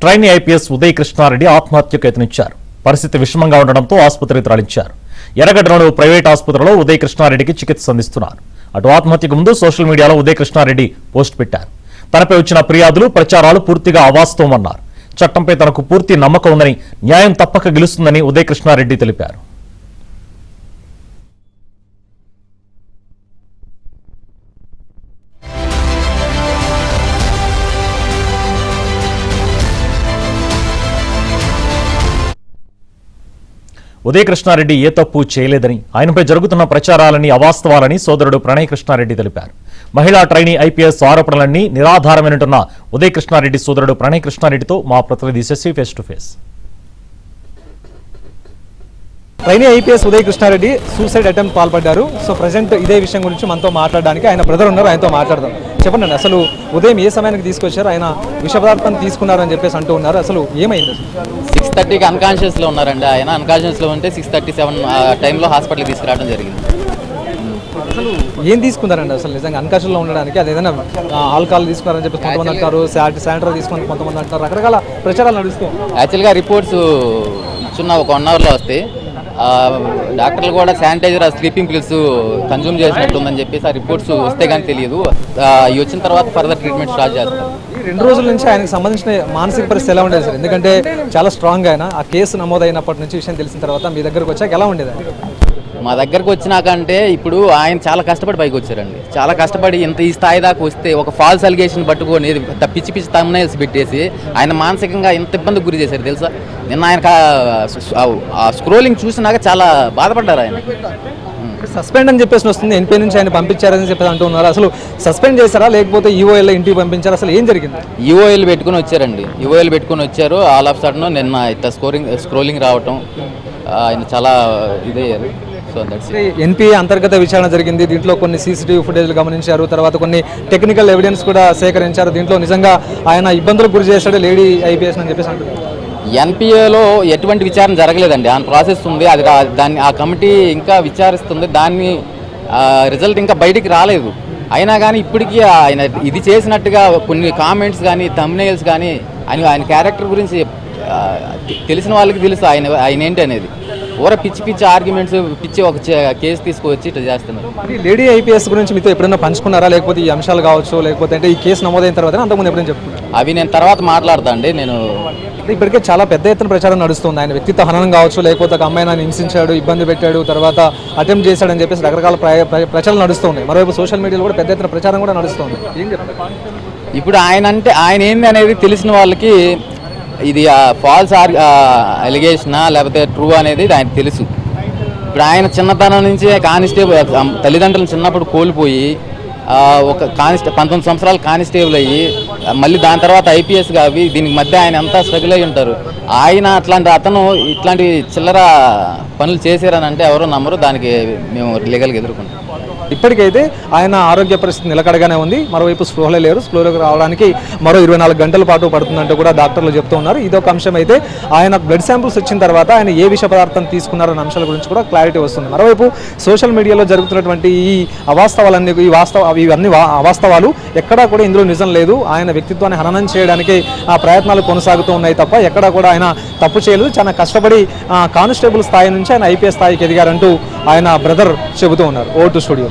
Trainee IPS Uday Krishna Reddy ఆత్మహత్యకు యత్నించారు. పరిస్థితి విషమంగా ఉండడంతో ఆసుపత్రికి తరలించారు. ఎర్రగడ్డలోని ప్రైవేట్ ఆసుపత్రిలో ఉదయ్ కృష్ణారెడ్డికి చికిత్స అందిస్తున్నారు. అటు ఆత్మహత్యకు ముందు సోషల్ మీడియాలో ఉదయ్ కృష్ణారెడ్డి పోస్ట్ పెట్టారు. తనపై వచ్చిన ఫిర్యాదులు, ప్రచారాలు పూర్తిగా అవాస్తవమన్నారు. చట్టంపై తనకు పూర్తి నమ్మకం ఉందని, న్యాయం తప్పక గెలుస్తుందని ఉదయ్ కృష్ణారెడ్డి తెలిపారు. ఉదయ్ కృష్ణారెడ్డి ఏ తప్పు చేయలేదని, ఆయనపై జరుగుతున్న ప్రచారాలని అవాస్తవాలని సోదరుడు ప్రణయ్ కృష్ణారెడ్డి తెలిపారు. మహిళా ట్రైనీ ఐపీఎస్ ఆరోపణలన్నీ నిరాధారమైనట్టున్న ఉదయ్ కృష్ణారెడ్డి సోదరుడు ప్రణయ్ కృష్ణారెడ్డితో మా ప్రతినిధి Shashi face to face. Trainee IPS Uday Krishna Reddy suicide attempt పాల్పడ్డారు. సో ప్రజెంట్ ఇదే విషయం గురించి మనతో మాట్లాడడానికి ఆయన బ్రదర్ ఉన్నారు, ఆయనతో మాట్లాడదాం. చెప్పండి, అసలు ఉదయం ఏ సమయానికి తీసుకొచ్చారు? ఆయన విష పదార్థం తీసుకున్నారని చెప్పేసి అంటూ ఉన్నారు. అసలు ఏమైంది? 6:30కి అన్కాన్షియస్లో ఉన్నారండి. ఆయన అన్కాన్షియస్లో ఉంటే 6:37 టైంలో హాస్పిటల్కి తీసుకురావడం జరిగింది. అసలు ఏం తీసుకున్నారండి అసలు నిజంగా అన్కాన్షియస్లో ఉండడానికి? అది ఏదైనా ఆల్కహాల్ తీసుకున్నారని చెప్పేసి కొంతమంది అంటారు, శానిటైజర్ తీసుకుని కొంతమంది అంటారు, రకరకాల ప్రచారాలు నడుస్తాయి. యాక్చువల్గా రిపోర్ట్స్ ఇచ్చిన ఒక 1 అవర్లో వస్తాయి. డాక్టర్లు కూడా శానిటైజర్, స్లీపింగ్ పిల్స్ కన్జ్యూమ్ చేసినట్టు ఉందని చెప్పేసి ఆ రిపోర్ట్స్ వస్తే కానీ తెలియదు. ఇవి వచ్చిన తర్వాత ఫర్దర్ ట్రీట్మెంట్ స్టార్ట్ చేస్తారు. 2 రోజుల నుంచి ఆయనకు సంబంధించిన మానసిక పరిస్థితి ఎలా ఉండేది సార్? ఎందుకంటే చాలా స్ట్రాంగ్ ఆయన. ఆ కేసు నమోదైనప్పటి నుంచి విషయం తెలిసిన తర్వాత మీ దగ్గరకు వచ్చాక ఎలా ఉండేది? మా దగ్గరకు వచ్చినాకంటే ఇప్పుడు ఆయన చాలా కష్టపడి పైకి వచ్చారండి. చాలా కష్టపడి ఈ స్థాయి దాకా వస్తే ఒక ఫాల్స్ అలిగేషన్ పట్టుకొని పిచ్చి పిచ్చి తమ్నైల్స్ పెట్టేసి ఆయన మానసికంగా ఎంత ఇబ్బందికి గురి చేశారు తెలుసా? నిన్న ఆయన ఆ స్క్రోలింగ్ చూసినాక చాలా బాధపడ్డారు. ఆయన సస్పెండ్ అని చెప్పేసి వస్తుంది, ఎన్పీ నుంచి ఆయన పంపించారని చెప్పేసి అంటూ ఉన్నారు. అసలు సస్పెండ్ చేశారా లేకపోతే ఈఓఎల్ ఇంటికి పంపించారా? అసలు ఏం జరిగింది? ఈఓఎల్ పెట్టుకుని వచ్చారండి. ఈఓఎల్ పెట్టుకుని వచ్చారు. ఆల్ ఆఫ్ సడన్ నిన్న ఇట్లా స్క్రోలింగ్ రావటం ఆయన చాలా ఇదయ్యారు. ఎన్పీ అంతర్గత విచారణ జరిగింది. దీంట్లో కొన్ని సీసీటీవీ ఫుటేజ్లు గమనించారు. తర్వాత కొన్ని టెక్నికల్ ఎవిడెన్స్ కూడా సేకరించారు. దీంట్లో నిజంగా ఆయన ఇబ్బందులకు గురి చేశాడు లేడీ ఐపీఎస్ అని చెప్పేసి అంటున్నారు. ఎన్పిఏలో ఎటువంటి విచారణ జరగలేదండి. ఆ ప్రాసెస్ ఉంది, అది దాన్ని ఆ కమిటీ ఇంకా విచారిస్తుంది. దాన్ని రిజల్ట్ ఇంకా బయటికి రాలేదు. అయినా కానీ ఇప్పటికీ ఆయన ఇది చేసినట్టుగా కొన్ని కామెంట్స్ కానీ థంబ్నెయిల్స్ కానీ ఆయన క్యారెక్టర్ గురించి తెలిసిన వాళ్ళకి తెలుసు ఆయన ఏంటి అనేది. పిచ్చి పిచ్చి ఆర్గ్యుమెంట్స్, పిచ్చి ఒక కేసు తీసుకువచ్చి ఇట్లా చేస్తున్నారు. లేడీ ఐపీఎస్ గురించి మీతో ఎప్పుడైనా పంచుకున్నారా? లేకపోతే ఈ అంశాలు కావచ్చు, లేకపోతే అంటే ఈ కేసు నమోదైన తర్వాత అంతకుముందు ఎప్పుడైనా చెప్పుకున్నారు? అవి నేను తర్వాత మాట్లాడతా అండి. నేను ఇప్పటికే చాలా పెద్ద ఎత్తున ప్రచారం నడుస్తుంది. ఆయన వ్యక్తిత్వ హననం కావచ్చు, లేకపోతే ఒక అమ్మాయిని ఆయన హింసించాడు, ఇబ్బంది పెట్టాడు, తర్వాత అటెంప్ట్ చేశాడని చెప్పేసి రకరకాల ప్రచారాలు నడుస్తున్నాయి. మరోవైపు సోషల్ మీడియాలో కూడా పెద్ద ఎత్తున ప్రచారం కూడా నడుస్తుంది. ఏం చెప్తారు? ఇప్పుడు ఆయన ఏంది అనేది తెలిసిన వాళ్ళకి ఇది ఫాల్స్ అలిగేషనా లేకపోతే ట్రూ అనేది ఆయన తెలుసు. ఇప్పుడు ఆయన చిన్నతనం నుంచి కానిస్టేబుల్, తల్లిదండ్రులను చిన్నప్పుడు కోల్పోయి ఒక 19 సంవత్సరాలు కానిస్టేబుల్ అయ్యి మళ్ళీ దాని తర్వాత ఐపీఎస్ అవి దీనికి మధ్య ఆయన అంతా స్ట్రగుల్ అయ్యి ఉంటారు. ఆయన అతను ఇట్లాంటి చిల్లర పనులు చేశారని అంటే ఎవరో నమ్మరు. దానికి మేము లీగల్గా ఎదుర్కొంటాం. ఇప్పటికైతే ఆయన ఆరోగ్య పరిస్థితి నిలకడగానే ఉంది. మరోవైపు స్పృహలో లేరు. స్పృహలోకి రావడానికి మరో 24 గంటల పాటు పడుతుందంటూ కూడా డాక్టర్లు చెప్తూ ఉన్నారు. ఇదొక అంశం అయితే ఆయన బ్లడ్ శాంపుల్స్ వచ్చిన తర్వాత ఆయన ఏ విష పదార్థం తీసుకున్నారన్న అంశాల గురించి కూడా క్లారిటీ వస్తుంది. మరోవైపు సోషల్ మీడియాలో జరుగుతున్నటువంటి ఈ అవాస్తవాలన్నీ ఇవన్నీ అవాస్తవాలు, ఎక్కడా కూడా ఇందులో నిజం లేదు. ఆయన వ్యక్తిత్వాన్ని హననం చేయడానికి ఆ ప్రయత్నాలు కొనసాగుతూ ఉన్నాయి తప్ప ఎక్కడా కూడా ఆయన తప్పు చేయలేదు. చాలా కష్టపడి కానిస్టేబుల్ స్థాయి నుంచి ఆయన ఐపీఎస్ స్థాయికి ఎదిగారంటూ ఆయన బ్రదర్ చెబుతూ ఉన్నారు. ఓ టు స్టూడియో.